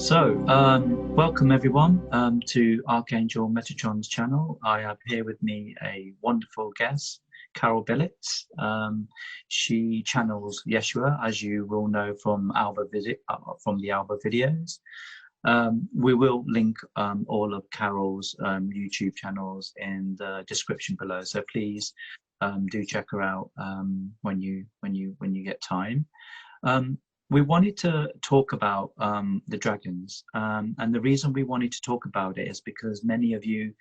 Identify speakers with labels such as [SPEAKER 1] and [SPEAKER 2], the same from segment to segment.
[SPEAKER 1] Welcome everyone to Archangel Metatron's channel. I have here with me a wonderful guest, Carol Billets. She channels Yeshua, as you will know from from the Alba videos. We will link all of Carol's YouTube channels in the description below, so please do check her out when you get time. We wanted to talk about the dragons, and the reason we wanted to talk about it is because many of you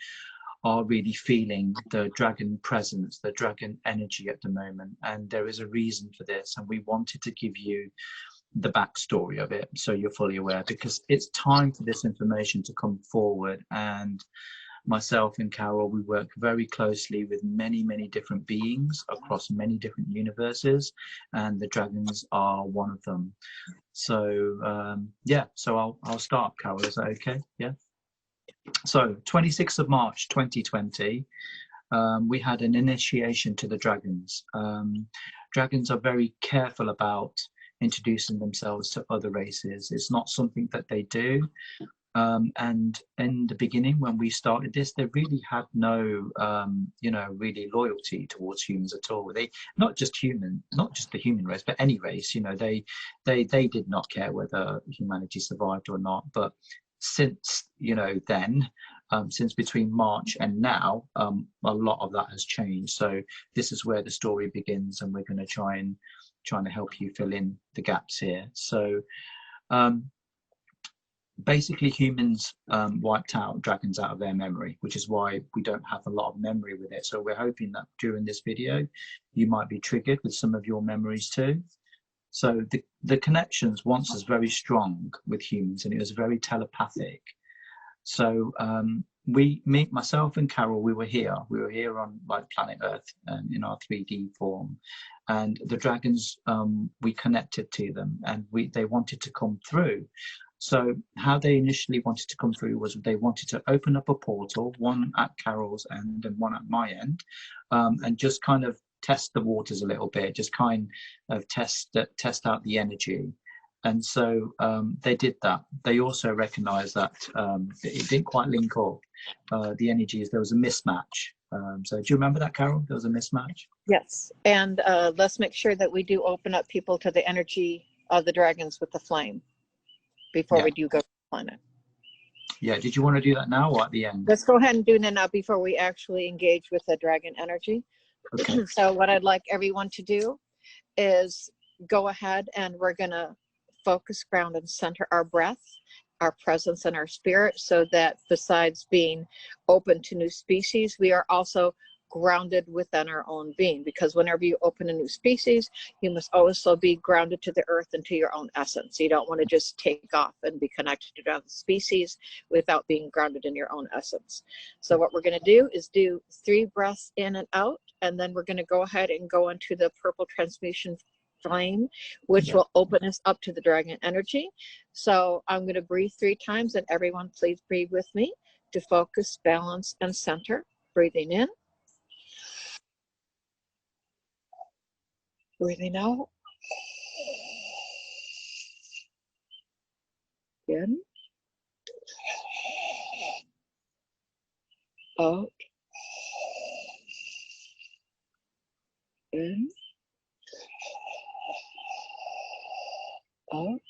[SPEAKER 1] are really feeling the dragon presence, the dragon energy at the moment, and there is a reason for this, and we wanted to give you the backstory of it so you're fully aware, because it's time for this information to come forward. And myself and Carol, we work very closely with many different beings across many different universes, and the dragons are one of them. So yeah, so I'll start. Carol, is that okay? Yeah. So 26th of March 2020, we had an initiation to the dragons. Dragons are very careful about introducing themselves to other races. It's not something that they do. And in the beginning, when we started this, they really had no, really loyalty towards humans at all. They, not just the human race, but any race. They did not care whether humanity survived or not. But since then, since between March and now, a lot of that has changed. So this is where the story begins, and we're going to trying to help you fill in the gaps here. So. Basically, humans wiped out dragons out of their memory, which is why we don't have a lot of memory with it. So we're hoping that during this video, you might be triggered with some of your memories too. So the connections once was very strong with humans, and it was very telepathic. So myself and Carol, we were here on like planet Earth, in our 3D form, and the dragons, we connected to them, and they wanted to come through. So how they initially wanted to come through was they wanted to open up a portal, one at Carol's end and one at my end, and just kind of test the waters a little bit, just kind of test out the energy. And so they did that. They also recognized that it didn't quite link up. The energies, there was a mismatch. So do you remember that, Carol? There was a mismatch?
[SPEAKER 2] Yes, and let's make sure that we do open up people to the energy of the dragons with the flame before we do go to the planet.
[SPEAKER 1] Yeah, did you want to do that now or at the end?
[SPEAKER 2] Let's go ahead and do that now before we actually engage with the dragon energy.
[SPEAKER 1] Okay.
[SPEAKER 2] So what I'd like everyone to do is go ahead, and we're going to focus, ground, and center our breath, our presence, and our spirit, so that besides being open to new species, we are also grounded within our own being. Because whenever you open a new species, you must also be grounded to the earth and to your own essence. You don't want to just take off and be connected to other species without being grounded in your own essence. So what we're going to do is do 3 breaths in and out, and then we're going to go ahead and go into the purple transmutation flame, which will open us up to the dragon energy. So I'm going to breathe 3 times, and everyone please breathe with me to focus, balance, and center. Breathing in, breathing out, in, out, in, out.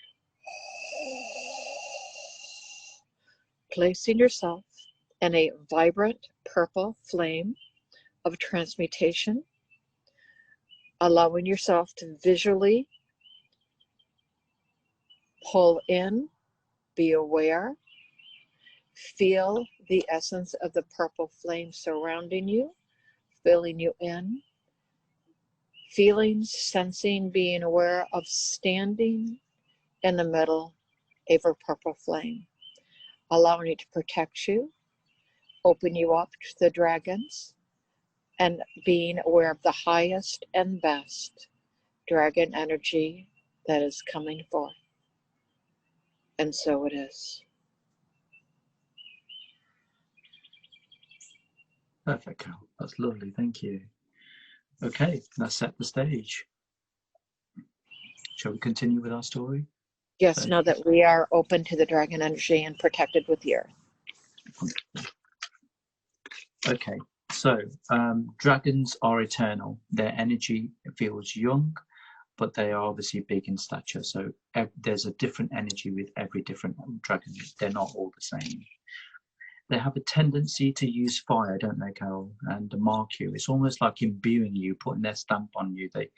[SPEAKER 2] Placing yourself in a vibrant purple flame of transmutation, allowing yourself to visually pull in, be aware, feel the essence of the purple flame surrounding you, filling you in, feeling, sensing, being aware of standing in the middle of a purple flame, allowing it to protect you, open you up to the dragons, and being aware of the highest and best dragon energy that is coming forth. And so it is.
[SPEAKER 1] Perfect, Carol. That's lovely. Thank you. Okay, let's set the stage. Shall we continue with our story?
[SPEAKER 2] Yes,
[SPEAKER 1] So,
[SPEAKER 2] know that we are open to the dragon energy and protected with the earth.
[SPEAKER 1] okay, so dragons are eternal. Their energy feels young, but they are obviously big in stature. So there's a different energy with every different dragon. They're not all the same. They have a tendency to use fire, don't they, Carol? And mark you. It's almost like imbuing you, putting their stamp on you. They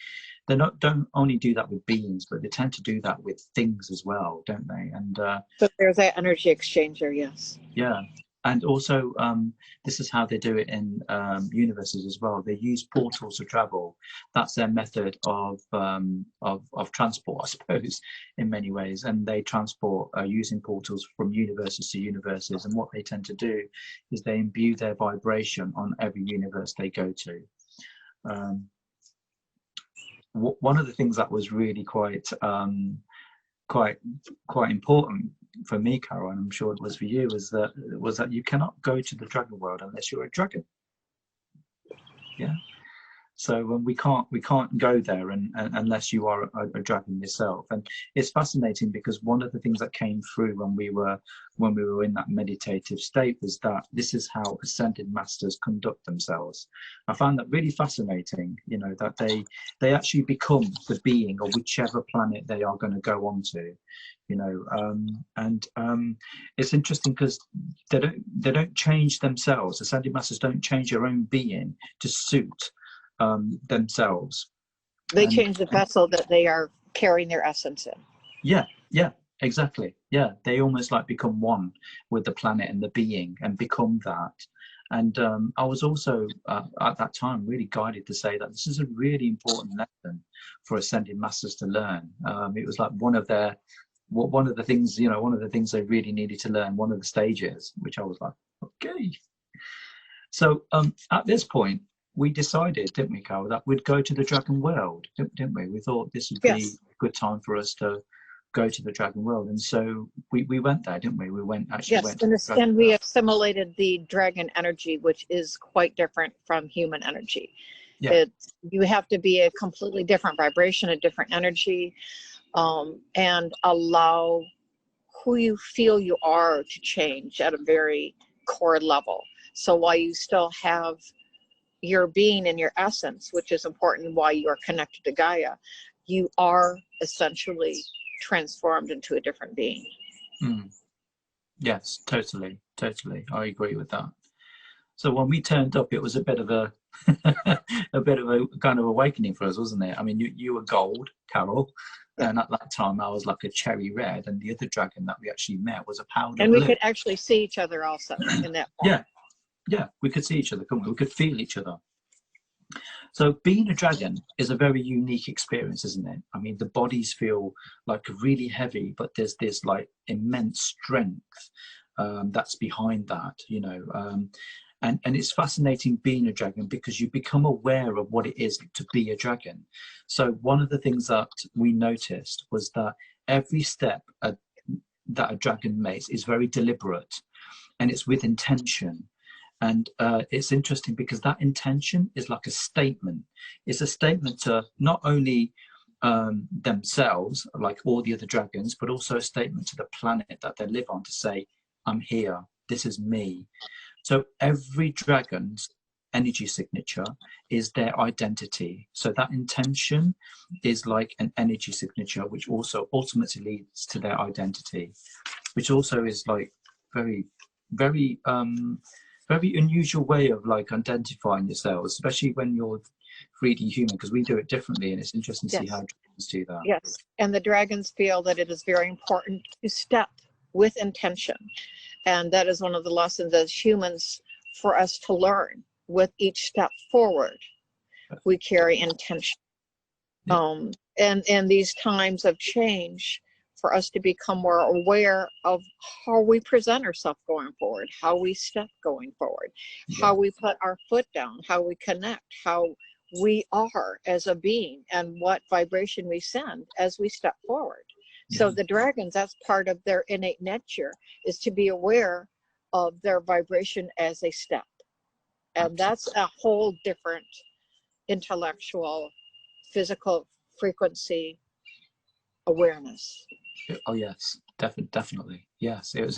[SPEAKER 1] don't only do that with beings, but they tend to do that with things as well, don't they? And
[SPEAKER 2] So there's that energy exchanger, yes.
[SPEAKER 1] yeah, and also this is how they do it in universes as well. They use portals to travel. That's their method of transport, I suppose, in many ways. And they transport using portals from universes to universes. And what they tend to do is they imbue their vibration on every universe they go to. One of the things that was really quite important for me, Carol, and I'm sure it was for you, was that you cannot go to the dragon world unless you're a dragon. Yeah. So we can't go there unless you are a dragon yourself. And it's fascinating because one of the things that came through when we were in that meditative state was that this is how ascended masters conduct themselves. I found that really fascinating. You know, that they actually become the being of whichever planet they are going to go on to. You know, it's interesting because they don't change themselves. Ascended masters don't change their own being to suit themselves.
[SPEAKER 2] They change the vessel that they are carrying their essence in.
[SPEAKER 1] Yeah, exactly. Yeah, they almost like become one with the planet and the being and become that. And I was also at that time really guided to say that this is a really important lesson for ascended masters to learn. It was like one of the things, you know, one of the things they really needed to learn, one of the stages, which I was like, okay. So at this point, we decided, didn't we, Carol, that we'd go to the dragon world, didn't we? We thought this would be a good time for us to go to the dragon world, and so we went there, didn't we? We went
[SPEAKER 2] and we assimilated the dragon energy, which is quite different from human energy. Yeah. You have to be a completely different vibration, a different energy, and allow who you feel you are to change at a very core level. So while you still have your being and your essence, which is important why you are connected to Gaia, you are essentially transformed into a different being.
[SPEAKER 1] Yes, totally. I agree with that. So when we turned up, it was a bit of a kind of awakening for us, wasn't it? I mean, you were gold, Carol, and at that time I was like a cherry red, and the other dragon that we actually met was a powder
[SPEAKER 2] and
[SPEAKER 1] blue.
[SPEAKER 2] We could actually see each other also in that form.
[SPEAKER 1] Yeah, we could see each other, couldn't we? We could feel each other. So being a dragon is a very unique experience, isn't it? I mean, the bodies feel like really heavy, but there's this like immense strength that's behind that, you know. And it's fascinating being a dragon because you become aware of what it is to be a dragon. So one of the things that we noticed was that every step that a dragon makes is very deliberate, and it's with intention. And it's interesting because that intention is like a statement. It's a statement to not only themselves, like all the other dragons, but also a statement to the planet that they live on to say, I'm here, this is me. So every dragon's energy signature is their identity. So that intention is like an energy signature, which also ultimately leads to their identity, which also is like very, very, very unusual way of like identifying yourselves, especially when you're 3D human, because we do it differently, and it's interesting to see how dragons do that.
[SPEAKER 2] Yes, and the dragons feel that it is very important to step with intention. And that is one of the lessons as humans for us to learn. With each step forward, we carry intention. And in these times of change, for us to become more aware of how we present ourselves going forward, how we step going forward, how we put our foot down, how we connect, how we are as a being, and what vibration we send as we step forward. So the dragons, that's part of their innate nature, is to be aware of their vibration as they step. And that's a whole different intellectual, physical frequency awareness.
[SPEAKER 1] Oh yes, definitely. Yes, it was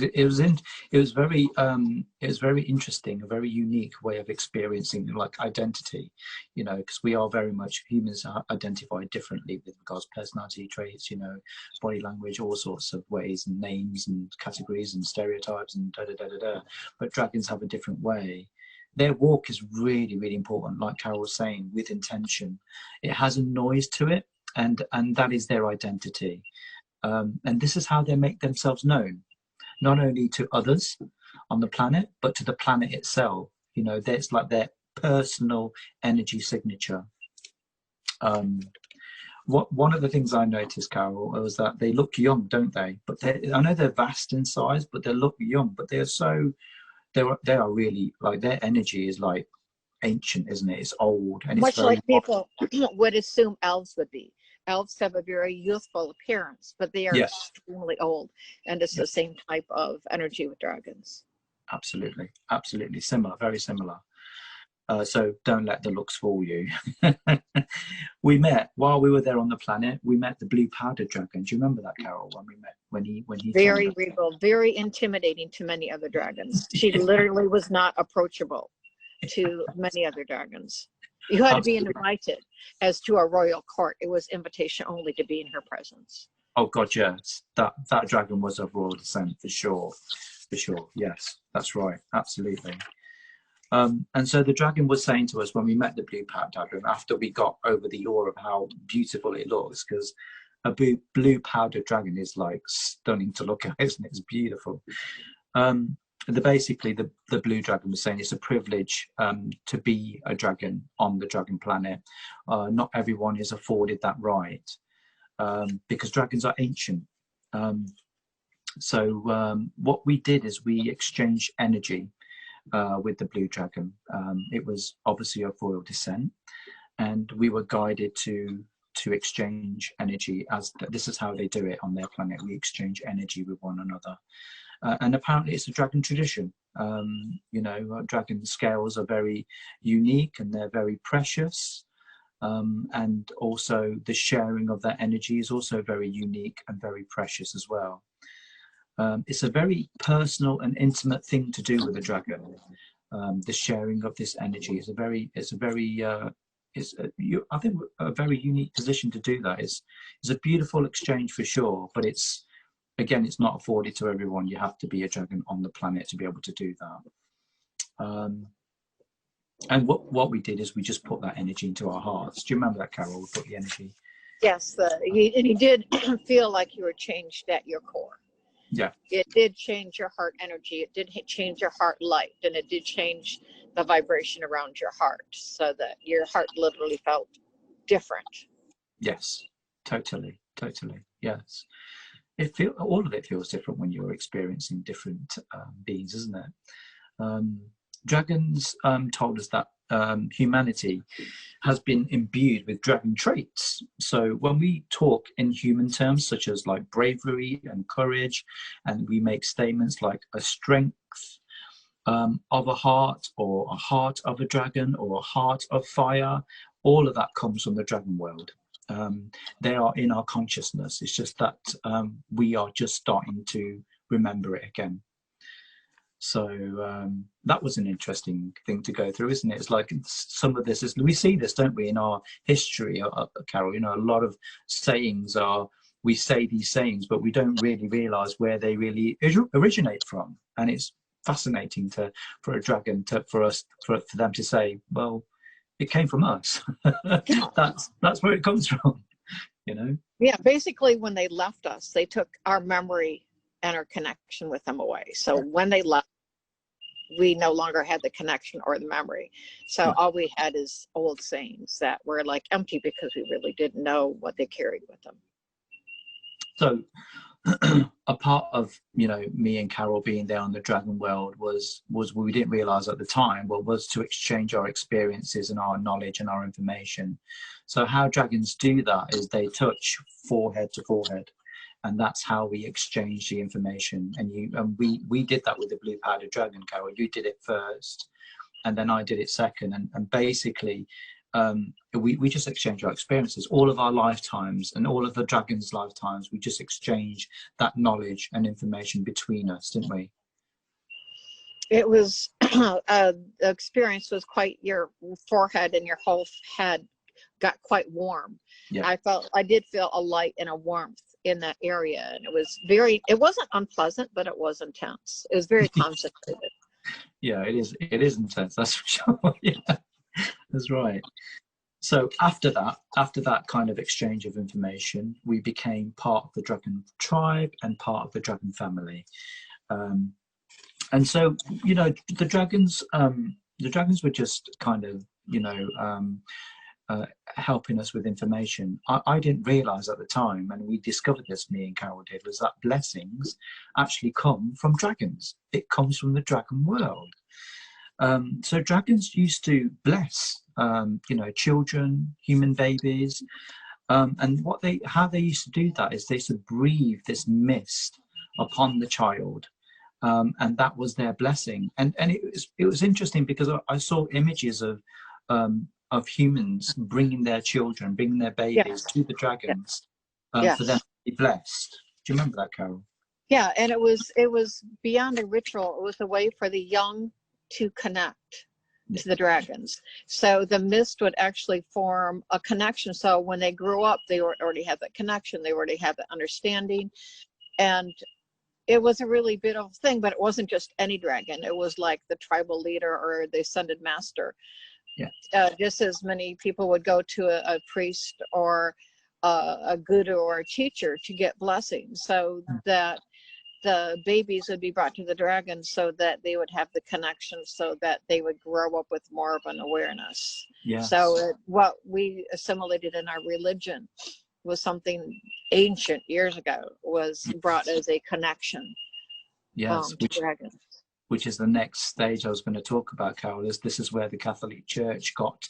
[SPEAKER 1] very interesting, a very unique way of experiencing like identity, you know, because we are very much humans are identified differently with regards to personality traits, you know, body language, all sorts of ways and names and categories and stereotypes and da da da da da. But dragons have a different way. Their walk is really, really important, like Carol was saying, with intention. It has a noise to it, and that is their identity. And this is how they make themselves known, not only to others on the planet, but to the planet itself. You know, it's like their personal energy signature. One of the things I noticed, Carol, was that they look young, don't they? But I know they're vast in size, but they look young. But they are really, like, their energy is like ancient, isn't it? It's old, and it's
[SPEAKER 2] Much
[SPEAKER 1] very
[SPEAKER 2] like people would assume elves would be. Elves have a very youthful appearance, but they are
[SPEAKER 1] yes,
[SPEAKER 2] extremely old, and it's the same type of energy with dragons.
[SPEAKER 1] absolutely similar, very similar. So don't let the looks fool you. We met while we were there on the planet. We met the blue powdered dragon. Do you remember that, Carol? When we met, when he
[SPEAKER 2] Very regal, very intimidating to many other dragons. She literally was not approachable to many other dragons. You had to be invited, as to a royal court. It was invitation only to be in her presence.
[SPEAKER 1] Oh God, yes. That dragon was of royal descent for sure. For sure. Yes, that's right. Absolutely. And so the dragon was saying to us when we met the blue powdered dragon, after we got over the awe of how beautiful it looks, because a blue powdered dragon is like stunning to look at, isn't it? It's beautiful. Basically the blue dragon was saying it's a privilege to be a dragon on the dragon planet. Not everyone is afforded that right, because dragons are ancient. So what we did is we exchanged energy with the blue dragon. It was obviously of royal descent, and we were guided to exchange energy, as this is how they do it on their planet. We exchange energy with one another. And apparently it's a dragon tradition. You know, dragon scales are very unique and they're very precious. And also the sharing of that energy is also very unique and very precious as well. It's a very personal and intimate thing to do with a dragon. The sharing of this energy is I think a very unique position to do that. It's a beautiful exchange for sure, but it's not afforded to everyone. You have to be a dragon on the planet to be able to do that. And what we did is we just put that energy into our hearts. Do you remember that, Carol? We put the energy.
[SPEAKER 2] Yes, and you did feel like you were changed at your core.
[SPEAKER 1] Yeah.
[SPEAKER 2] It did change your heart energy. It did change your heart light, and it did change the vibration around your heart, so that your heart literally felt different.
[SPEAKER 1] Yes, totally. Yes. All of it feels different when you're experiencing different beings, isn't it? Dragons told us that humanity has been imbued with dragon traits. So when we talk in human terms, such as like bravery and courage, and we make statements like a strength of a heart, or a heart of a dragon, or a heart of fire, all of that comes from the dragon world. They are in our consciousness. It's just that we are just starting to remember it again. So that was an interesting thing to go through, isn't it? It's like some of this is, we see this, don't we, in our history, Carol? You know, a lot of sayings are, we say these sayings, but we don't really realize where they really originate from. And it's fascinating for a dragon for them to say, well, it came from us. That's where it comes from, you know?
[SPEAKER 2] Yeah, basically when they left us, they took our memory and our connection with them away. So when they left, we no longer had the connection or the memory. So all we had is old sayings that were like empty, because we really didn't know what they carried with them.
[SPEAKER 1] So a part of, you know, me and Carol being there on the dragon world was we didn't realize at the time, was to exchange our experiences and our knowledge and our information. So how dragons do that is they touch forehead to forehead, and that's how we exchange the information. And we did that with the blue powdered dragon, Carol. You did it first, and then I did it second, and basically we just exchange our experiences, all of our lifetimes and all of the dragons' lifetimes. We just exchange that knowledge and information between us, didn't we?
[SPEAKER 2] It was the experience was quite, your forehead and your whole head got quite warm.
[SPEAKER 1] Yeah.
[SPEAKER 2] I did feel a light and a warmth in that area, and it wasn't unpleasant, but it was intense. It was very concentrated.
[SPEAKER 1] Yeah, it is intense, that's for sure. Yeah, that's right. So after that kind of exchange of information, we became part of the dragon tribe and part of the dragon family. And so, you know, the dragons were just kind of, you know, helping us with information. I didn't realize at the time, and we discovered this, me and Carol did, was that blessings actually come from dragons. It comes from the dragon world. So dragons used to bless, you know, children, human babies, and how they used to do that is they used to breathe this mist upon the child. And that was their blessing. And it was interesting because I saw images of humans bringing their children, bringing their babies to the dragons for them to be blessed. Do you remember that, Carol?
[SPEAKER 2] Yeah, and it was beyond a ritual. It was a way for the young to connect to the dragons. So the mist would actually form a connection. So when they grew up, they already had that connection. They already had the understanding. And it was a really beautiful thing, but it wasn't just any dragon. It was like the tribal leader or the ascended master.
[SPEAKER 1] Yeah.
[SPEAKER 2] Just as many people would go to a priest or a guru or a teacher to get blessings, so that the babies would be brought to the dragons so that they would have the connection, so that they would grow up with more of an awareness.
[SPEAKER 1] Yes.
[SPEAKER 2] So what we assimilated in our religion was something ancient years ago, was brought as a connection to dragons.
[SPEAKER 1] Which is the next stage I was going to talk about, Carol. This is where the Catholic Church got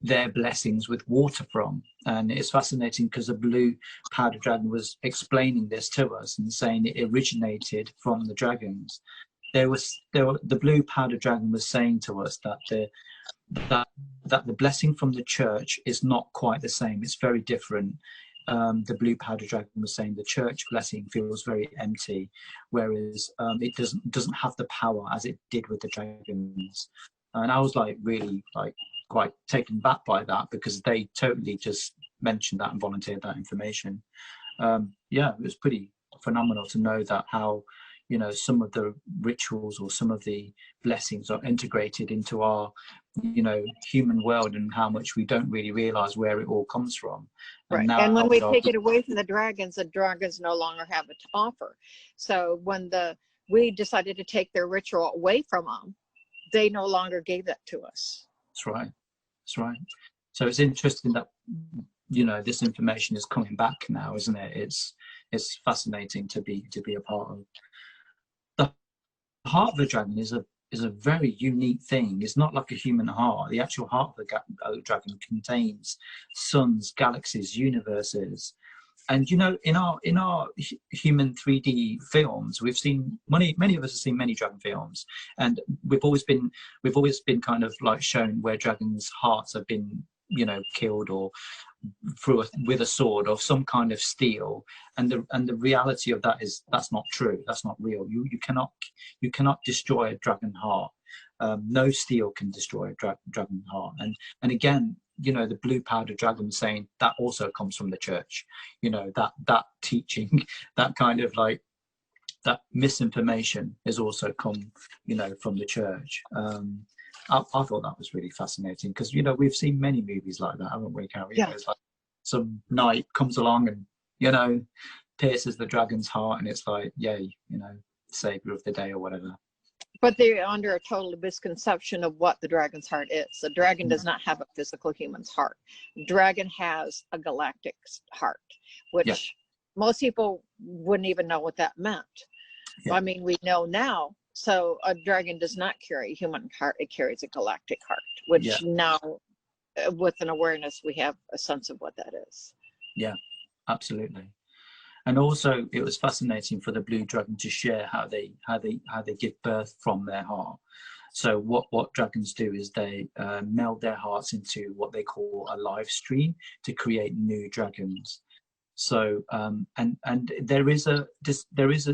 [SPEAKER 1] their blessings with water from. And it's fascinating because the blue powder dragon was explaining this to us and saying it originated from the dragons. The blue powder dragon was saying to us that the blessing from the church is not quite the same. It's very different. The blue powder dragon was saying the church blessing feels very empty, whereas it doesn't have the power as it did with the dragons. And I was like really like quite taken back by that, because they totally just mentioned that and volunteered that information. Yeah, it was pretty phenomenal to know that how, you know, some of the rituals or some of the blessings are integrated into our, you know, human world, and how much we don't really realize where it all comes from.
[SPEAKER 2] Right. And when we take it away from the dragons no longer have it to offer. So when we decided to take their ritual away from them, they no longer gave that to us.
[SPEAKER 1] That's right. That's right. So it's interesting that, you know, this information is coming back now, isn't it? It's fascinating to be a part of. The heart of the dragon is a very unique thing. It's not like a human heart. The actual heart of the dragon contains suns, galaxies, universes. And, you know, in our human 3D films, we've seen many of us have seen many dragon films, and we've always been kind of like shown where dragons' hearts have been, you know, killed or with a sword or some kind of steel, and the reality of that is that's not true. That's not real. You cannot destroy a dragon heart. No steel can destroy a dragon heart. And again, you know, the blue powder dragon saying that also comes from the church. You know, that teaching, that kind of like that misinformation has also come, you know, from the church. I thought that was really fascinating, because, you know, we've seen many movies like that, haven't we, Carrie?
[SPEAKER 2] Yeah.
[SPEAKER 1] It's like some knight comes along and, you know, pierces the dragon's heart, and it's like, yay, you know, savior of the day or whatever.
[SPEAKER 2] But they're under a total misconception of what the dragon's heart is. The dragon does not have a physical human's heart. Dragon has a galactic heart, which most people wouldn't even know what that meant. Yeah. I mean, we know now. So a dragon does not carry a human heart. It carries a galactic heart, which now, with an awareness, we have a sense of what that is.
[SPEAKER 1] Yeah, absolutely. And also, it was fascinating for the blue dragon to share how they give birth from their heart. So what dragons do is they meld their hearts into what they call a live stream to create new dragons. So and there is a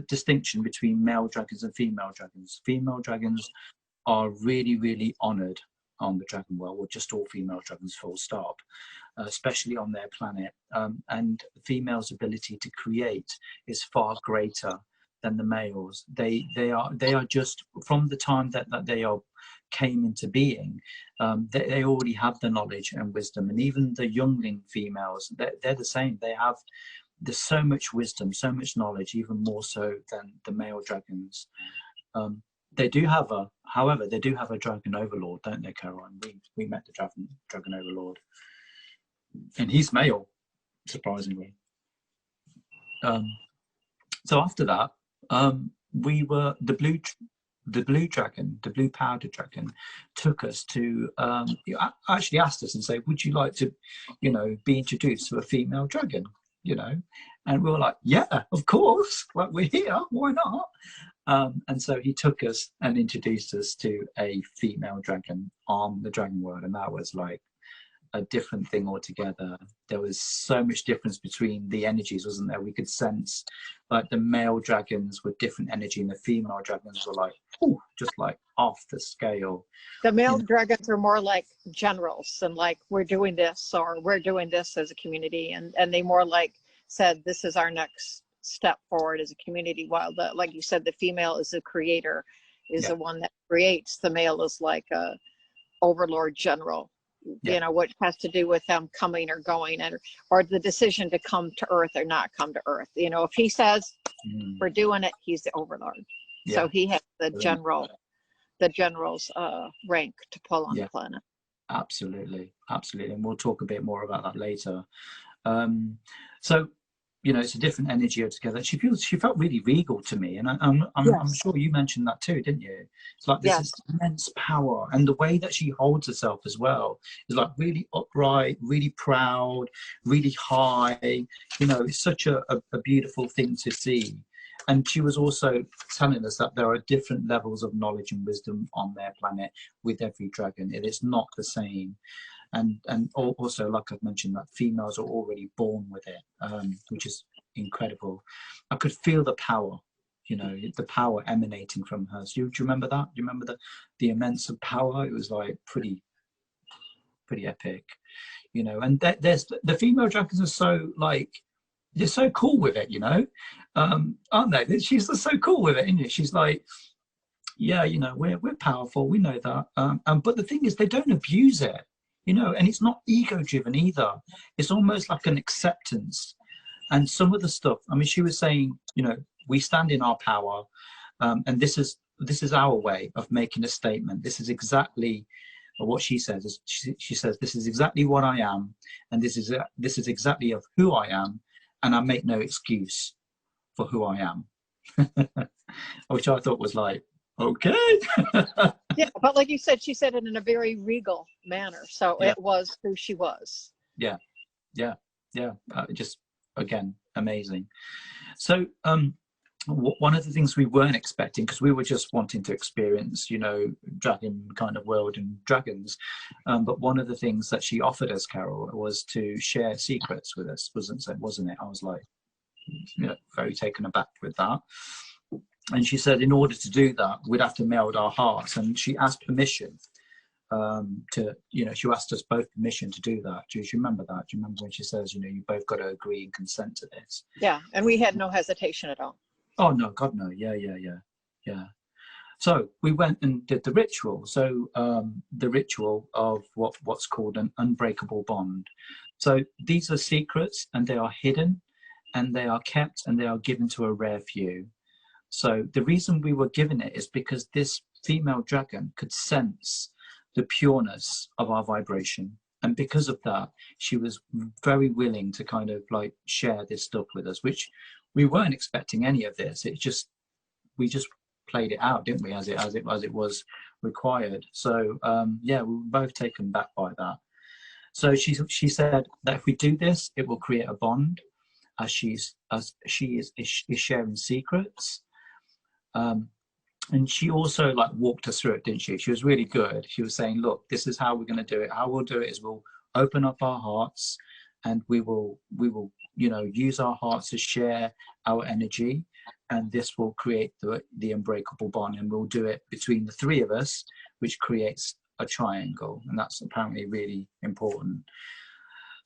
[SPEAKER 1] distinction between male dragons and female dragons. Female dragons are really honored on the dragon world, or just all female dragons, full stop, especially on their planet. And the female's ability to create is far greater than the males. They are just from the time that they are came into being, they already have the knowledge and wisdom. And even the youngling females, they're the same. There's so much wisdom, so much knowledge, even more so than the male dragons. They do have a dragon overlord, don't they, Carol? And we met the dragon overlord, and he's male, surprisingly. So after that, we were the blue powder dragon took us to actually asked us and said, would you like to, be introduced to a female dragon, and we were like, yeah, of course, well, we're here, why not? And so he took us and introduced us to a female dragon on the dragon world, and that was like a different thing altogether. There was so much difference between the energies, wasn't there? We could sense like the male dragons were different energy and the female dragons were like, ooh, just like off the scale.
[SPEAKER 2] The male dragons are more like generals, and like, we're doing this, or we're doing this as a community, and they more like said, this is our next step forward as a community, while like you said, the female is a creator, is the one that creates. The male is like a overlord general, what has to do with them coming or going, or the decision to come to Earth or not come to Earth. If he says we're doing it, he's the overlord. So he has the general's rank to pull on the planet.
[SPEAKER 1] Absolutely, and we'll talk a bit more about that later. So it's a different energy altogether. She felt really regal to me, and I'm sure you mentioned that too, didn't you? It's like this immense power, and the way that she holds herself as well is like really upright, really proud, really high. It's such a beautiful thing to see. And she was also telling us that there are different levels of knowledge and wisdom on their planet with every dragon. It is not the same. And also, like I've mentioned, that females are already born with it, which is incredible. I could feel the power, the power emanating from her. So do you remember that? Do you remember the immense power? It was like pretty epic, and there's the female dragons are so like, they're so cool with it, aren't they? She's just so cool with it, isn't she? She's like, yeah, we're powerful, we know that. But the thing is, they don't abuse it. And it's not ego driven either. It's almost like an acceptance. And some of the stuff, I mean, she was saying, we stand in our power, and this is our way of making a statement. This is exactly what she says. She says, this is exactly what I am, and this is exactly of who I am, and I make no excuse for who I am. Which I thought was like, okay.
[SPEAKER 2] Yeah, but like you said, she said it in a very regal manner, so it was who she was. Just again, amazing.
[SPEAKER 1] So one of the things we weren't expecting, because we were just wanting to experience dragon kind of world and dragons, but one of the things that she offered us, Carol, was to share secrets with us, wasn't it? I was like, very taken aback with that. And she said, in order to do that, we'd have to meld our hearts. And she asked permission she asked us both permission to do that. Do you remember that? Do you remember when she says, you both got to agree and consent to this?
[SPEAKER 2] Yeah, and we had no hesitation at all.
[SPEAKER 1] Oh, no, God, no. Yeah. So we went and did the ritual. So the ritual of what's called an unbreakable bond. So these are secrets, and they are hidden, and they are kept, and they are given to a rare few. So the reason we were given it is because this female dragon could sense the pureness of our vibration. And because of that, she was very willing to kind of like share this stuff with us, which we weren't expecting any of this. We just played it out, didn't we, as it was required. So we were both taken back by that. So she said that if we do this, it will create a bond, as she is sharing secrets. And she also like walked us through it, didn't she? She was really good. She was saying, look, this is how we're going to do it. How we'll do it is we'll open up our hearts, and we will you know, use our hearts to share our energy, and this will create the unbreakable bond, and we'll do it between the three of us, which creates a triangle. And that's apparently really important.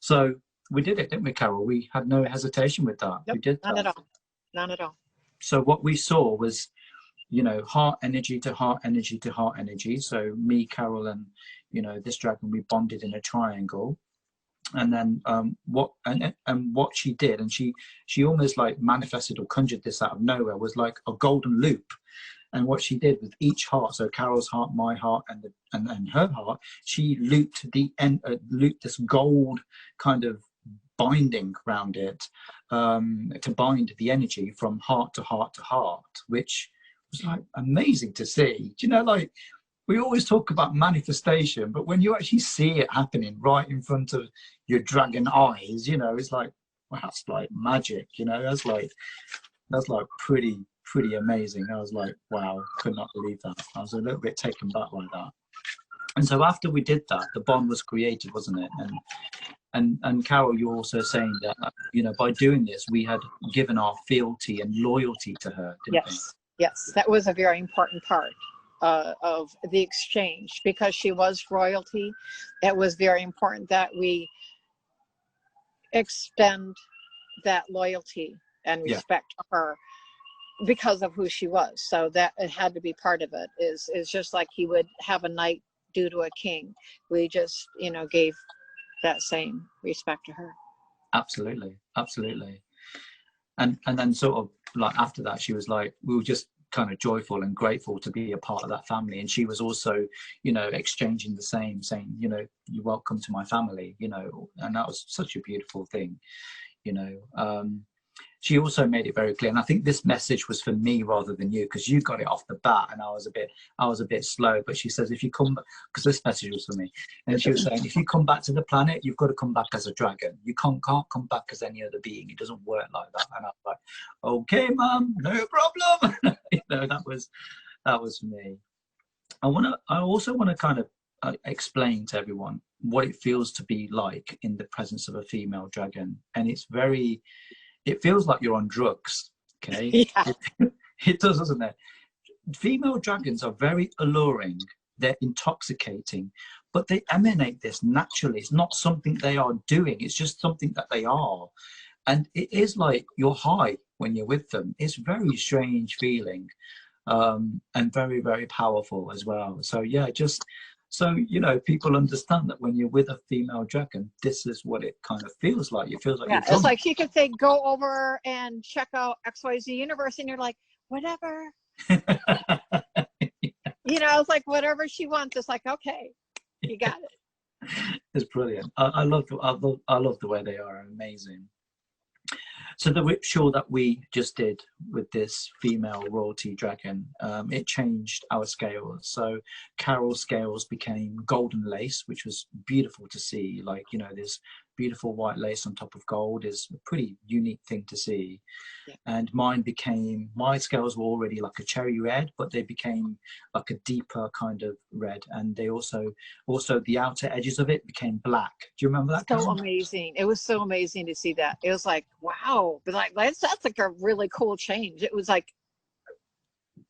[SPEAKER 1] So we did it, didn't we, Carol? We had no hesitation with that.
[SPEAKER 2] Yep,
[SPEAKER 1] We did that.
[SPEAKER 2] none at all. None at all.
[SPEAKER 1] So what we saw was, you know, heart energy to heart energy to heart energy. So me, Carol, and, you know, this dragon, we bonded in a triangle. And then what she did, and she almost like manifested or conjured this out of nowhere, was like a golden loop. And what she did with each heart, so Carol's heart, my heart, and her heart, she looped looped this gold kind of binding around it, to bind the energy from heart to heart to heart, which was like amazing to see. Do you know, like, we always talk about manifestation, but when you actually see it happening right in front of your dragon eyes, you know, it's like, well, that's like magic, you know. That's like pretty amazing. I was like, wow, could not believe that. I was a little bit taken back by that. And so after we did that, the bond was created, wasn't it? And Carol, you're also saying that, you know, by doing this, we had given our fealty and loyalty to her, didn't we?
[SPEAKER 2] Yes, that was a very important part of the exchange, because she was royalty. It was very important that we extend that loyalty and respect to her because of who she was. So that it had to be part of it. Is just like he would have a knight do to a king. We just, you know, gave that same respect to her.
[SPEAKER 1] Absolutely. And then sort of like after that, she was like, we were just kind of joyful and grateful to be a part of that family. And she was also, you know, exchanging the same, saying, you know, you're welcome to my family, you know. And that was such a beautiful thing, you know. She also made it very clear, and I think this message was for me rather than you, because you got it off the bat and I was a bit slow. But she says, if you come, because this message was for me, and she was saying, if you come back to the planet, you've got to come back as a dragon. You can't come back as any other being. It doesn't work like that. And I was like, okay, mum, no problem. You know, that was for me. I also want to kind of explain to everyone what it feels to be like in the presence of a female dragon. And it feels like you're on drugs, okay?
[SPEAKER 2] Yeah.
[SPEAKER 1] It does, doesn't it? Female dragons are very alluring. They're intoxicating, but they emanate this naturally. It's not something they are doing. It's just something that they are. And it is like you're high when you're with them. It's a very strange feeling, and very, very powerful as well. So yeah, just so, you know, people understand that when you're with a female dragon, this is what it kind of feels like. It feels like you're drunk.
[SPEAKER 2] It's like she could say, go over and check out XYZ Universe, and you're like, whatever. You know, it's like whatever she wants. It's like, okay, you got it.
[SPEAKER 1] It's brilliant. I love the way they are. Amazing. So the ritual that we just did with this female royalty dragon, it changed our scales. So Carol's scales became golden lace, which was beautiful to see. Like, you know, this beautiful white lace on top of gold is a pretty unique thing to see.
[SPEAKER 2] Yeah.
[SPEAKER 1] And my scales were already like a cherry red, but they became like a deeper kind of red. And they also the outer edges of it became black. Do you remember that?
[SPEAKER 2] So amazing. It was so amazing to see that. It was like, wow, but like that's like a really cool change. It was like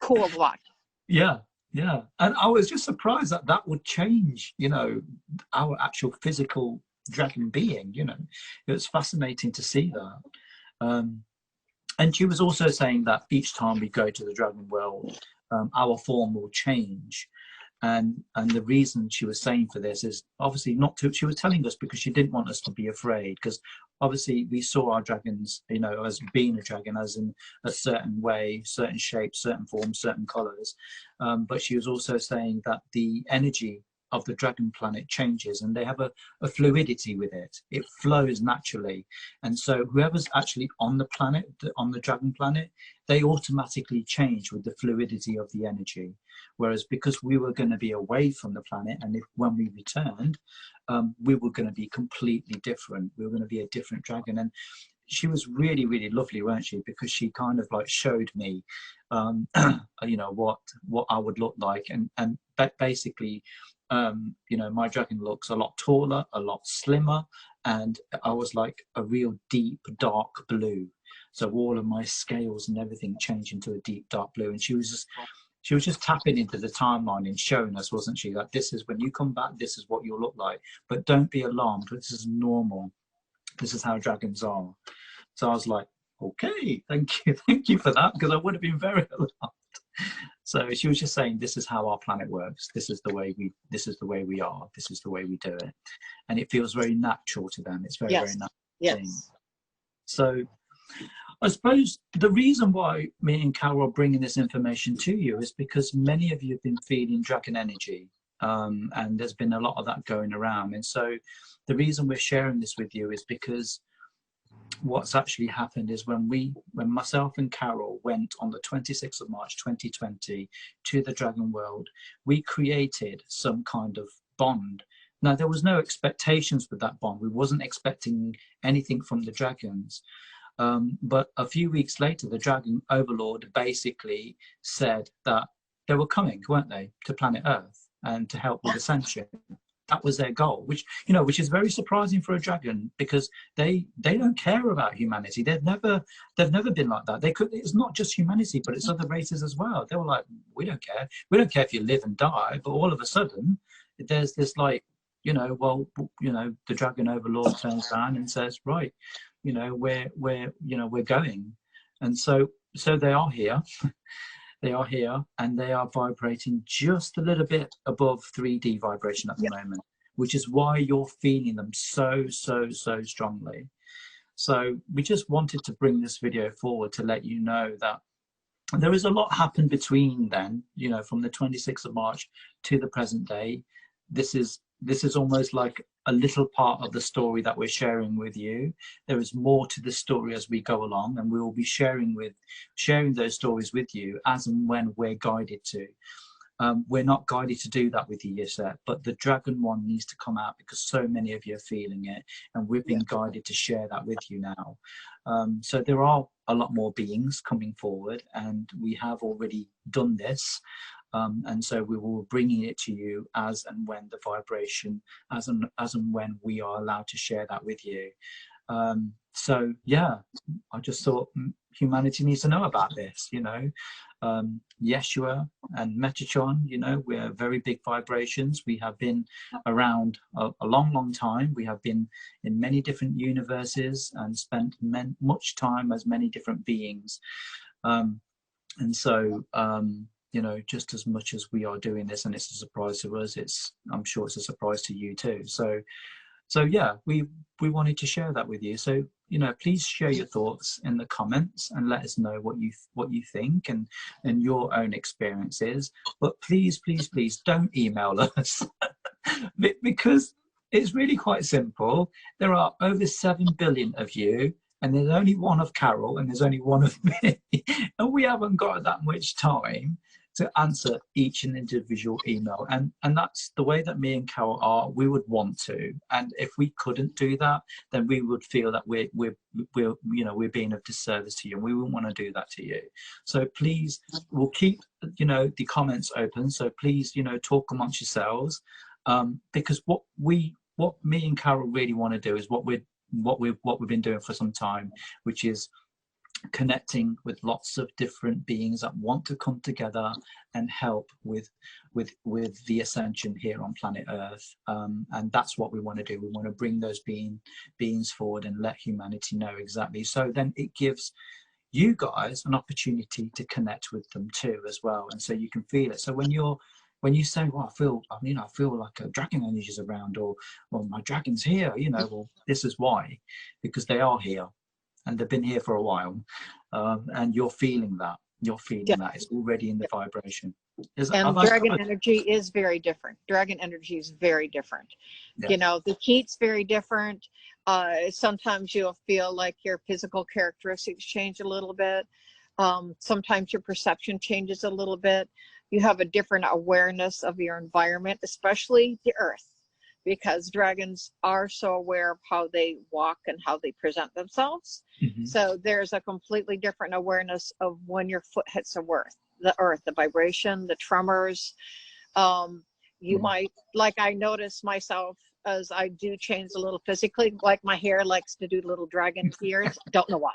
[SPEAKER 2] cool to watch.
[SPEAKER 1] Yeah. And I was just surprised that would change, you know, our actual physical dragon being. You know, it was fascinating to see that. And she was also saying that each time we go to the dragon world, our form will change. And the reason she was saying for this is obviously she was telling us because she didn't want us to be afraid, because obviously we saw our dragons, you know, as being a dragon, as in a certain way, certain shapes, certain forms, certain colors. But she was also saying that the energy of the dragon planet changes, and they have a fluidity with it. It flows naturally. And so whoever's actually on the planet, on the dragon planet, they automatically change with the fluidity of the energy. Whereas because we were going to be away from the planet, and when we returned, we were going to be completely different. We were going to be a different dragon. And she was really, really lovely, weren't she? Because she kind of like showed me, you know, what I would look like, and basically, you know, my dragon looks a lot taller, a lot slimmer, and I was like a real deep dark blue. So all of my scales and everything changed into a deep dark blue, and she was just tapping into the timeline and showing us, wasn't she? Like, this is when you come back, this is what you'll look like. But don't be alarmed. This is normal. This is how dragons are. So I was like, okay, thank you for that, because I would have been very alarmed. So she was just saying, this is how our planet works. This is the way we are. This is the way we do it. And it feels very natural to them. It's very,
[SPEAKER 2] Yes.
[SPEAKER 1] very natural.
[SPEAKER 2] Yes.
[SPEAKER 1] Thing. So I suppose the reason why me and Carol are bringing this information to you is because many of you have been feeling dragon energy, and there's been a lot of that going around. And so the reason we're sharing this with you is because what's actually happened is when myself and Carol went on the 26th of March 2020 to the Dragon World, we created some kind of bond. Now, there was no expectations with that bond. We wasn't expecting anything from the dragons. But a few weeks later, the Dragon Overlord basically said that they were coming, weren't they, to planet Earth and to help with ascension. That was their goal, which, you know, which is very surprising for a dragon, because they don't care about humanity. They've never been like that. It's not just humanity, but it's other races as well. They were like, we don't care. We don't care if you live and die. But all of a sudden, there's this, like, you know, well, you know, the Dragon Overlord turns around and says, right, you know, we're going. And so they are here. They are here, and they are vibrating just a little bit above 3D vibration at the moment, which is why you're feeling them so strongly. So we just wanted to bring this video forward to let you know that there is a lot happened between then, you know, from the 26th of March to the present day. This is almost like a little part of the story that we're sharing with you. There is more to the story as we go along, and we will be sharing those stories with you as and when we're guided to. We're not guided to do that with you yet, but the dragon one needs to come out because so many of you are feeling it, and we've been guided to share that with you now. So there are a lot more beings coming forward, and we have already done this. And so we will be bringing it to you as and when the vibration, as and when we are allowed to share that with you. So yeah, I just thought humanity needs to know about this, you know. Yeshua and Metatron, you know, we're very big vibrations. We have been around a long time. We have been in many different universes and spent much time as many different beings. And so you know, just as much as we are doing this and it's a surprise to us, I'm sure it's a surprise to you too. So yeah, we wanted to share that with you. So, you know, please share your thoughts in the comments and let us know what you think and your own experiences. But please don't email us because it's really quite simple. There are over 7 billion of you, and there's only one of Carol and there's only one of me, and we haven't got that much time to answer each individual email, and that's the way that me and Carol are. We would want to, and if we couldn't do that, then we would feel that we're you know, we're being of disservice to you, and we wouldn't want to do that to you. So please, we'll keep, you know, the comments open. So please, you know, talk amongst yourselves, because what me and Carol really want to do is what we've been doing for some time, which is connecting with lots of different beings that want to come together and help with the ascension here on planet Earth, and that's what we want to do. We want to bring those beings forward and let humanity know exactly, so then it gives you guys an opportunity to connect with them too as well, and so you can feel it. So when you say, well, I feel like a dragon energy is around, or well, my dragon's here, you know, well, this is why, because they are here. And they've been here for a while, and you're feeling that. That it's already in the vibration.
[SPEAKER 2] And dragon energy is very different. Dragon energy is very different. Yeah. You know, the heat's very different. Sometimes you'll feel like your physical characteristics change a little bit. Sometimes your perception changes a little bit. You have a different awareness of your environment, especially the earth. because dragons are so aware of how they walk and how they present themselves. So there's a completely different awareness of when your foot hits the earth, the vibration, the tremors. You might, like I notice myself as I do change a little physically, like my hair likes to do little dragon ears. Don't know why.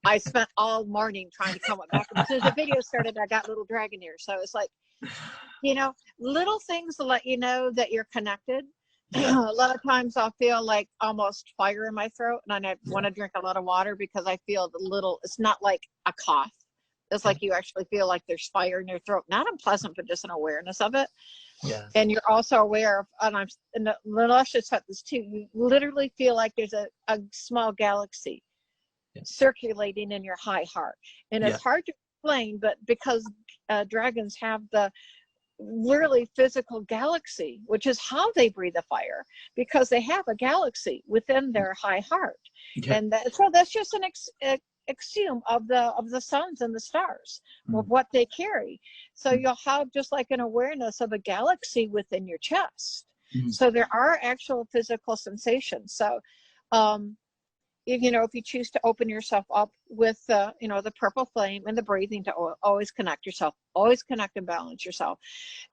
[SPEAKER 2] I spent all morning trying to come up back. As soon as the video started, I got little dragon ears. So it's like, you know, little things to let you know that you're connected. A lot of times I'll feel like almost fire in my throat, and I want to drink a lot of water because I feel it's not like a cough. It's like you actually feel like there's fire in your throat. Not unpleasant, but just an awareness of it.
[SPEAKER 1] Yeah.
[SPEAKER 2] And you're also aware of, and Natasha said this too, you literally feel like there's a small galaxy circulating in your high heart. And it's hard to explain, but because dragons have the really physical galaxy, which is how they breathe the fire, because they have a galaxy within their high heart. And so that's just an axiom of the suns and the stars, of what they carry. So you'll have just like an awareness of a galaxy within your chest. So there are actual physical sensations. So if you choose to open yourself up with the purple flame and the breathing, to always connect yourself, always connect and balance yourself.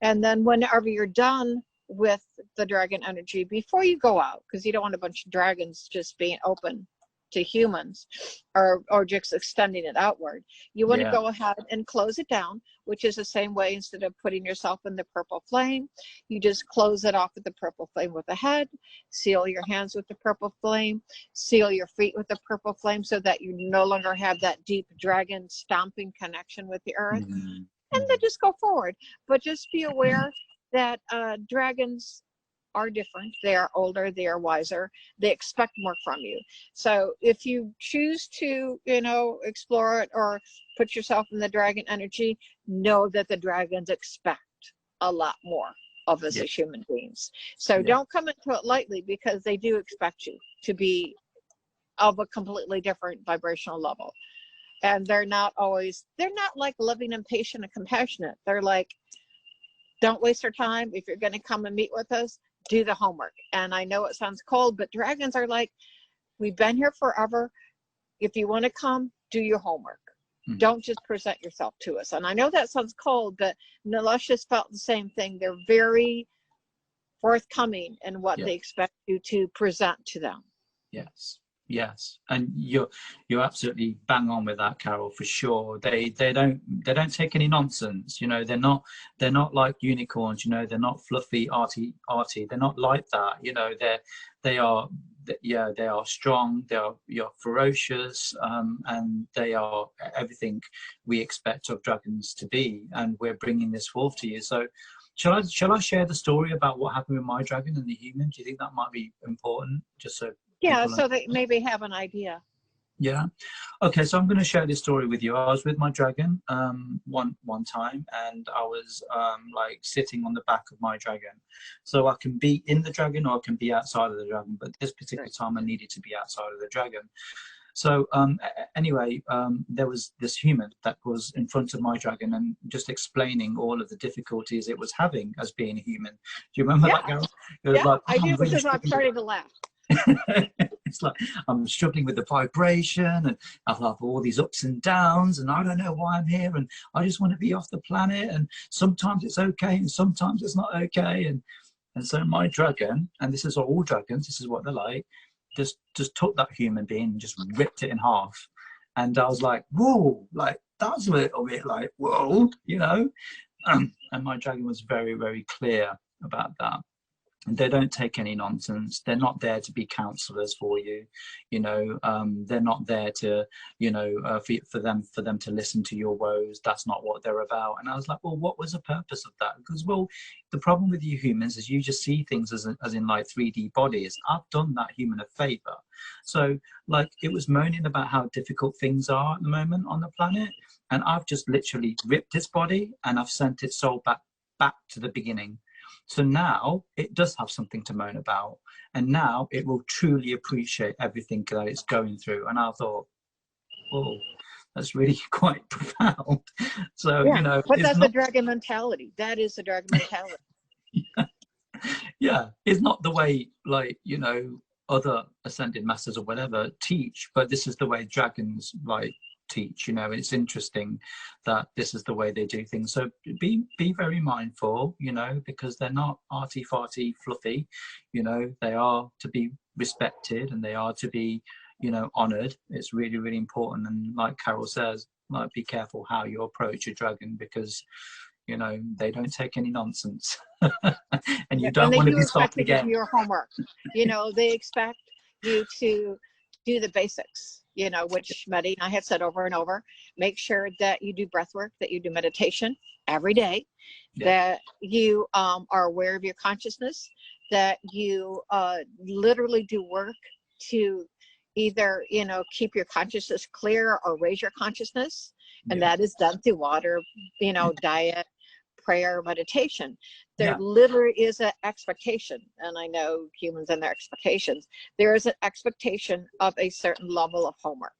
[SPEAKER 2] And then whenever you're done with the dragon energy, before you go out, because you don't want a bunch of dragons just being open to humans or just extending it outward, you want to go ahead and close it down, which is the same way. Instead of putting yourself in the purple flame, you just close it off with the purple flame with the head, seal your hands with the purple flame, seal your feet with the purple flame, so that you no longer have that deep dragon stomping connection with the earth. And then just go forward. But just be aware that dragons are different. They are older, they are wiser, they expect more from you. So if you choose to explore it or put yourself in the dragon energy, know that the dragons expect a lot more of us as human beings. So don't come into it lightly, because they do expect you to be of a completely different vibrational level. And they're not like loving and patient and compassionate. They're like, don't waste our time. If you're going to come and meet with us, do the homework. And I know it sounds cold, but dragons are like, we've been here forever. If you want to come, do your homework. Don't just present yourself to us. And I know that sounds cold, but Nalusha's felt the same thing. They're very forthcoming in what they expect you to present to them.
[SPEAKER 1] Yes, and you're absolutely bang on with that, Carol, for sure. They don't take any nonsense. They're not like unicorns. They're not fluffy, arty. They're not like that. They are strong. They are ferocious, and they are everything we expect of dragons to be. And we're bringing this forth to you. So, shall I share the story about what happened with my dragon and the human? Do you think that might be important? Just so.
[SPEAKER 2] So they maybe have an idea.
[SPEAKER 1] Okay, so I'm going to share this story with you. I was with my dragon one time, and I was like sitting on the back of my dragon. So I can be in the dragon or I can be outside of the dragon, but this particular time I needed to be outside of the dragon. So anyway, there was this human that was in front of my dragon and just explaining all of the difficulties it was having as being a human. Do you remember that, Carol? It was like,
[SPEAKER 2] I do, because I'm starting to laugh.
[SPEAKER 1] It's like I'm struggling with the vibration, and I have all these ups and downs, and I don't know why I'm here, and I just want to be off the planet, and sometimes it's okay and sometimes it's not okay. And so my dragon, and this is all dragons, this is what they're like, just took that human being and just ripped it in half. And I was like, whoa, like that's a little bit like, whoa, and my dragon was very, very clear about that. They don't take any nonsense. They're not there to be counselors for you. They're not there to, for them to listen to your woes. That's not what they're about. And I was like, well, what was the purpose of that? Because, well, the problem with you humans is you just see things as in like 3D bodies. I've done that human a favor. So like it was moaning about how difficult things are at the moment on the planet. And I've just literally ripped its body and I've sent its soul back to the beginning. So now it does have something to moan about, and now it will truly appreciate everything that it's going through. And I thought, oh, that's really quite profound. So,
[SPEAKER 2] but that's the dragon mentality. That is the dragon mentality.
[SPEAKER 1] Yeah, it's not the way, like, you know, other ascended masters or whatever teach, but this is the way dragons like teach. You know, it's interesting that this is the way they do things. So be very mindful, you know, because they're not arty farty fluffy. You know, they are to be respected and they are to be, you know, honored. It's really, really important. And like Carol says, like, be careful how you approach a dragon, because, you know, they don't take any nonsense. And you
[SPEAKER 2] And
[SPEAKER 1] don't
[SPEAKER 2] they
[SPEAKER 1] want to
[SPEAKER 2] do
[SPEAKER 1] be
[SPEAKER 2] expect
[SPEAKER 1] stopped
[SPEAKER 2] you to do
[SPEAKER 1] again.
[SPEAKER 2] your homework. You know, they expect you to do the basics, you know, which Medi and I have said over and over. Make sure that you do breath work, that you do meditation every day,
[SPEAKER 1] Yeah.
[SPEAKER 2] that you are aware of your consciousness, that you literally do work to either, you know, keep your consciousness clear or raise your consciousness. And
[SPEAKER 1] Yeah.
[SPEAKER 2] that is done through water, you know, diet, prayer, meditation. There
[SPEAKER 1] Yeah.
[SPEAKER 2] literally is an expectation, and I know humans and their expectations. There is an expectation of a certain level of homework.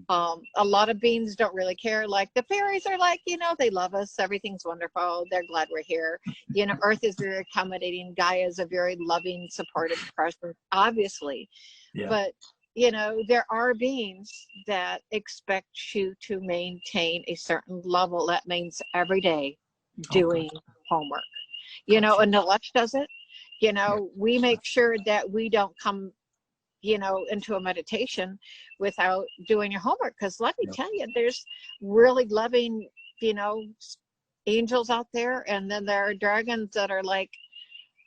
[SPEAKER 2] A lot of beings don't really care. Like the fairies are like, you know, they love us. Everything's wonderful. They're glad we're here. You know, Earth is very accommodating. Gaia is a very loving, supportive person, obviously.
[SPEAKER 1] Yeah.
[SPEAKER 2] But, you know, there are beings that expect you to maintain a certain level. That means every day doing homework. You know, and Nilesh does it. You know, we make sure that we don't come, you know, into a meditation without doing your homework. Because let me tell you, there's really loving, you know, angels out there. And then there are dragons that are like,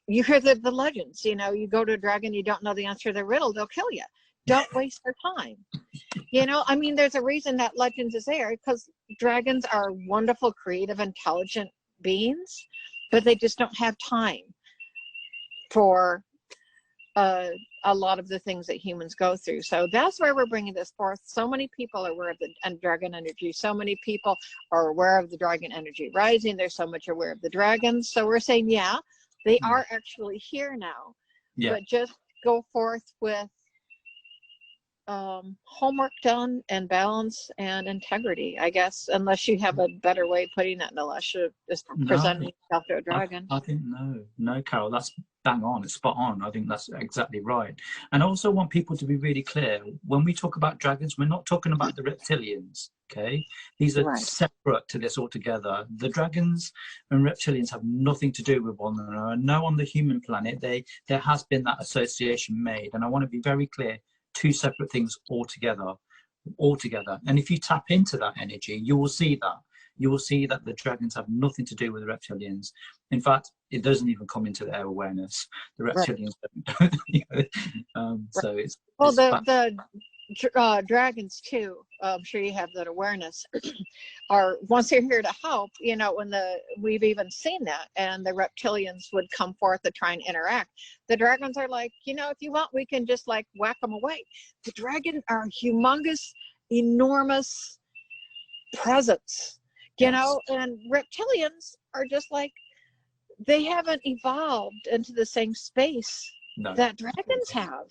[SPEAKER 2] you hear the legends, you know, you go to a dragon, you don't know the answer to the riddle, they'll kill you. Don't waste their time. You know, I mean, there's a reason that legends is there, because dragons are wonderful, creative, intelligent beings, but they just don't have time for a lot of the things that humans go through. So that's why we're bringing this forth. So many people are aware of the dragon energy. So many people are aware of the dragon energy rising. They're so much aware of the dragons. So we're saying, yeah, they are actually here now.
[SPEAKER 1] Yeah.
[SPEAKER 2] But just go forth with homework done and balance and integrity, I guess, unless you have a better way of putting that, unless you're just presenting yourself to a dragon.
[SPEAKER 1] I think no, Carol, that's bang on. It's spot on. I think that's exactly right. And I also want people to be really clear, when we talk about dragons, we're not talking about the reptilians. Okay, these are separate to this altogether. The dragons and reptilians have nothing to do with one another. I know on the human planet there has been that association made, and I want to be very clear. Two separate things altogether. And if you tap into that energy, you will see that. You will see that the dragons have nothing to do with the reptilians. In fact, it doesn't even come into their awareness. The reptilians don't. You know? So it's
[SPEAKER 2] well, the dragons too. I'm sure you have that awareness. Are once they're here to help, you know, when we've even seen that, and the reptilians would come forth to try and interact. The dragons are like, you know, if you want, we can just like whack them away. The dragons are humongous, enormous presence, you know, and reptilians are just like, they haven't evolved into the same space that dragons have.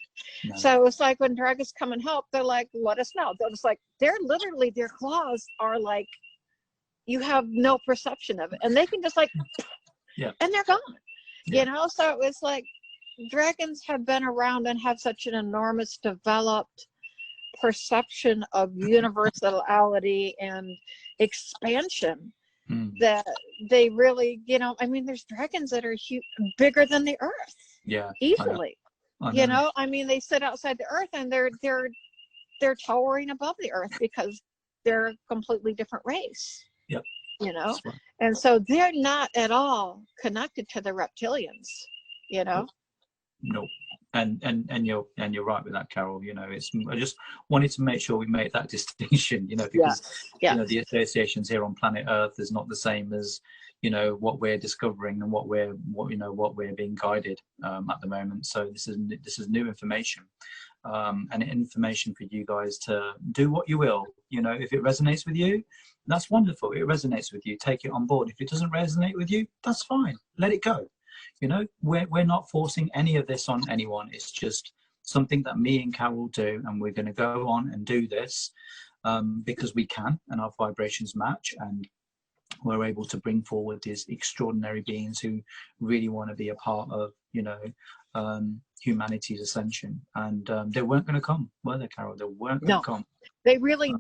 [SPEAKER 2] So it's like when dragons come and help, they're like, let us know. They're just like, they're literally, their claws are like, you have no perception of it, and they can just like, and they're gone. You know, so it's like dragons have been around and have such an enormous developed perception of universality and expansion that they really, you know, I mean, there's dragons that are bigger than the earth, easily. I know. You know, I mean, they sit outside the earth and they're towering above the earth because they're a completely different race. You know, and so they're not at all connected to the reptilians. You know.
[SPEAKER 1] No. And you're right with that, Carol. You know, I just wanted to make sure we make that distinction, you know, because you know, the associations here on planet Earth is not the same as, you know, what we're discovering and what we're being guided at the moment. So this is new information, and information for you guys to do what you will. You know, if it resonates with you, that's wonderful. It resonates with you, take it on board. If it doesn't resonate with you, that's fine. Let it go. You know, we're not forcing any of this on anyone. It's just something that me and Carol do, and we're going to go on and do this because we can, and our vibrations match. And we're able to bring forward these extraordinary beings who really want to be a part of, you know, humanity's ascension. And they weren't going to come, were they, Carol? They weren't going to come.
[SPEAKER 2] They really,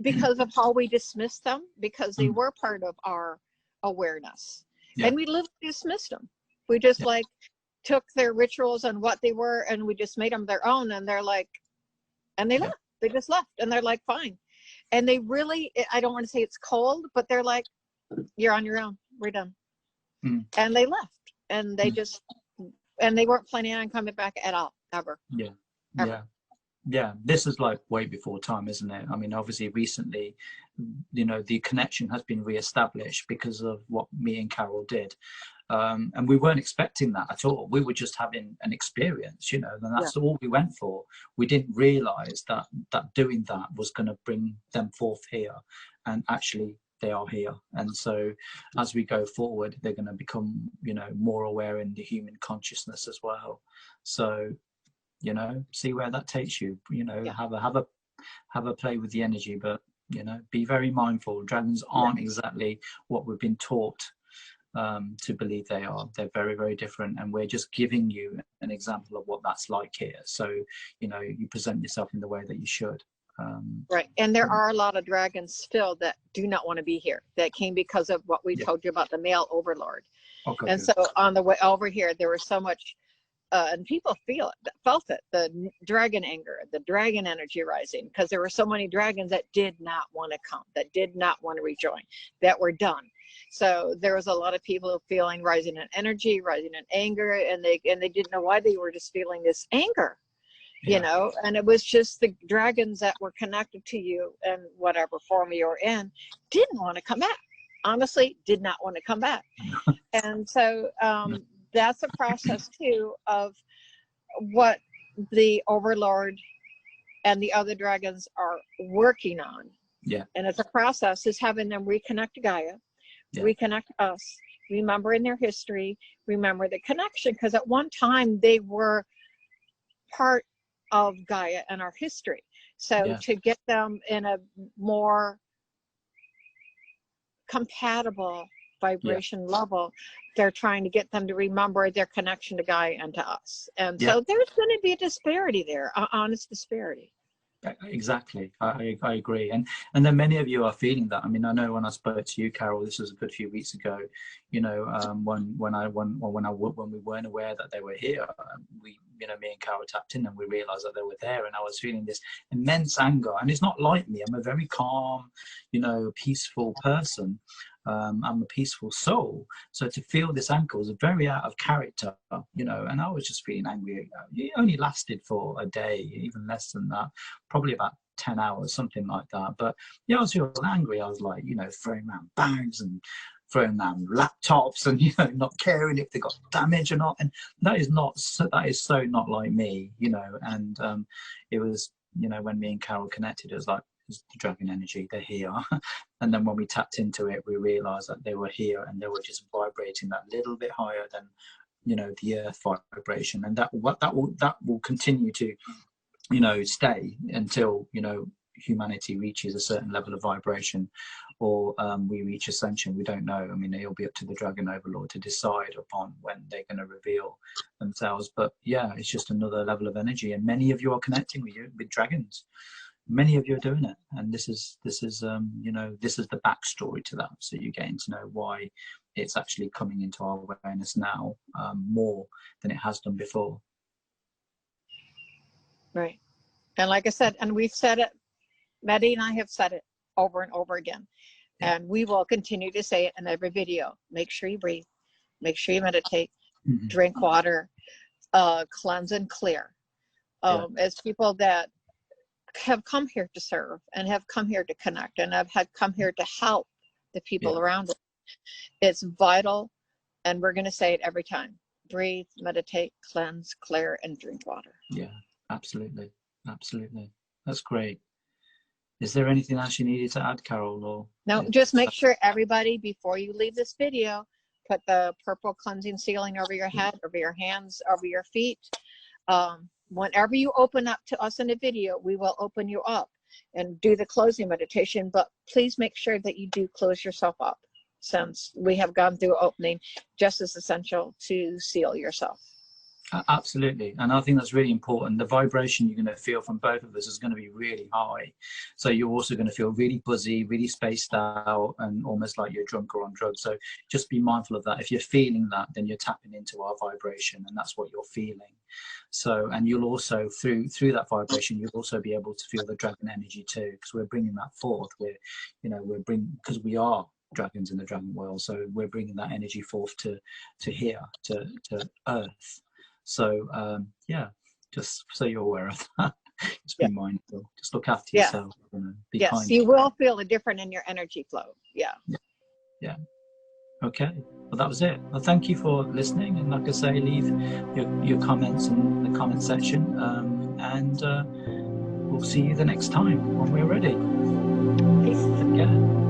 [SPEAKER 2] because of how we dismissed them, because they were part of our awareness.
[SPEAKER 1] Yeah.
[SPEAKER 2] And we literally dismissed them. We just like took their rituals and what they were, and we just made them their own. And they're like, and they left. They just left. And they're like, fine. And they really, I don't want to say it's cold, but they're like, you're on your own. We're done. And they left. And they just, and they weren't planning on coming back at all, ever.
[SPEAKER 1] Yeah.
[SPEAKER 2] Ever.
[SPEAKER 1] Yeah. Yeah, this is like way before time, isn't it? I mean, obviously recently, you know, the connection has been reestablished because of what me and Carol did. And we weren't expecting that at all. We were just having an experience, you know, and that's all we went for. We didn't realize that doing that was going to bring them forth here. And actually, they are here. And so as we go forward, they're going to become, you know, more aware in the human consciousness as well. So, you know, see where that takes you, you know, have a play with the energy, but, you know, be very mindful. Dragons aren't exactly what we've been taught to believe they are. They're very, very different. And we're just giving you an example of what that's like here. So, you know, you present yourself in the way that you should.
[SPEAKER 2] Right. And there are a lot of dragons still that do not want to be here, that came because of what we told you about the male overlord.
[SPEAKER 1] Okay,
[SPEAKER 2] and so on the way over here, there was so much and people felt it, the dragon anger, the dragon energy rising, because there were so many dragons that did not want to come, that did not want to rejoin, that were done. So there was a lot of people feeling rising in energy, rising in anger, and they didn't know why they were just feeling this anger, you know, and it was just the dragons that were connected to you and whatever form you were in didn't want to come back. Honestly, did not want to come back. And so that's a process too of what the overlord and the other dragons are working on. Yeah. And it's a process, is having them reconnect to Gaia, reconnect to us, remember in their history, remember the connection, because at one time they were part of Gaia and our history. So to get them in a more compatible vibration level, they're trying to get them to remember their connection to Gaia and to us. And so there's going to be a disparity there, an honest disparity.
[SPEAKER 1] Exactly. I agree. And then many of you are feeling that. I mean, I know when I spoke to you, Carol, this was a good few weeks ago, you know, when we weren't aware that they were here, we, you know, me and Carol tapped in and we realized that they were there, and I was feeling this immense anger. And it's not like me. I'm a very calm, you know, peaceful person. I'm a peaceful soul. So to feel this anger was very out of character, you know, and I was just feeling angry. It only lasted for a day, even less than that, probably about 10 hours, something like that. But yeah, I was feeling angry. I was like, you know, throwing around bags and throwing around laptops and, you know, not caring if they got damaged or not. And that is so not like me, you know. And it was, you know, when me and Carol connected, it was like, the dragon energy, they're here. And then when we tapped into it, we realized that they were here and they were just vibrating that little bit higher than, you know, the earth vibration. And that will continue to, you know, stay until, you know, humanity reaches a certain level of vibration, or we reach ascension. We don't know. I mean, it'll be up to the dragon overlord to decide upon when they're going to reveal themselves. But yeah, it's just another level of energy, and many of you are connecting with dragons. Many of you are doing it, and this is you know, this is the backstory to that, so you're getting to know why it's actually coming into our awareness now, more than it has done before. Right.
[SPEAKER 2] And like I said, and we've said it, Maddie and I have said it over and over again, and we will continue to say it in every video. Make sure you breathe, make sure you meditate, drink water, cleanse and clear. As people that have come here to serve and have come here to connect and have come here to help the people around us, it's vital. And we're going to say it every time: breathe, meditate, cleanse, clear, and drink water. Yeah, absolutely. Absolutely. That's great. Is there anything else you needed to add, Carol? Or no, just make sure everybody, before you leave this video, put the purple cleansing sealing over your head, over your hands, over your feet. Whenever you open up to us in a video, we will open you up and do the closing meditation, but please make sure that you do close yourself up. since we have gone through opening, just as essential to seal yourself.
[SPEAKER 1] Absolutely. And I think that's really important. The vibration you're going to feel from both of us is going to be really high. So you're also going to feel really buzzy, really spaced out, and almost like you're drunk or on drugs. So just be mindful of that. If you're feeling that, then you're tapping into our vibration, and that's what you're feeling. So, and you'll also, through that vibration, you'll also be able to feel the dragon energy too, because we're bringing that forth. Because we are dragons in the dragon world. So we're bringing that energy forth to here, to Earth. So yeah, just so you're aware of that. Just be mindful. Just look after yourself. Be
[SPEAKER 2] yes,
[SPEAKER 1] kind.
[SPEAKER 2] you will feel a difference in your energy flow. Yeah.
[SPEAKER 1] Okay. Well, that was it. Well, thank you for listening. And like I say, leave your comments in the comment section. And we'll see you the next time when we're ready.
[SPEAKER 2] Peace.
[SPEAKER 1] Yeah.